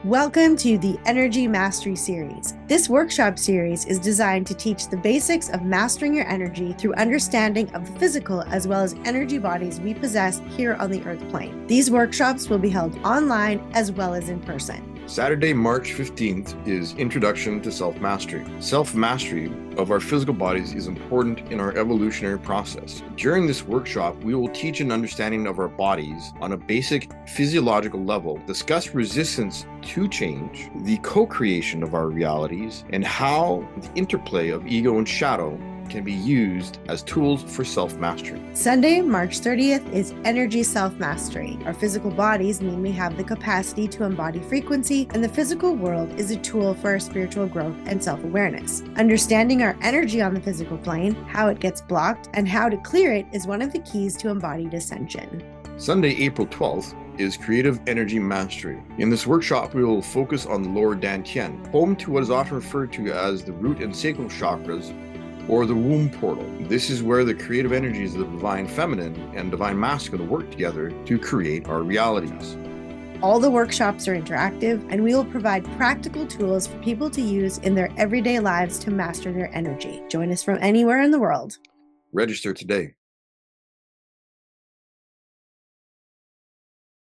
Welcome to the Energy Mastery Series. This workshop series is designed to teach the basics of mastering your energy through understanding of the physical as well as energy bodies we possess here on the Earth plane. These workshops will be held online as well as in person. Saturday, March 15th is Introduction to Self-Mastery. Self-mastery of our physical bodies is important in our evolutionary process. During this workshop, we will teach an understanding of our bodies on a basic physiological level, discuss resistance to change, the co-creation of our realities, and how the interplay of ego and shadow can be used as tools for self-mastery. Sunday, March 30th is Energy Self-Mastery. Our physical bodies mean we have the capacity to embody frequency, and the physical world is a tool for our spiritual growth and self-awareness. Understanding our energy on the physical plane, how it gets blocked, and how to clear it is one of the keys to embodied ascension. Sunday, April 12th is Creative Energy Mastery. In this workshop, we will focus on the lower Dantian, home to what is often referred to as the root and sacral chakras, or the womb portal. This is where the creative energies of the divine feminine and divine masculine work together to create our realities. All the workshops are interactive, and we will provide practical tools for people to use in their everyday lives to master their energy. Join us from anywhere in the world. Register today.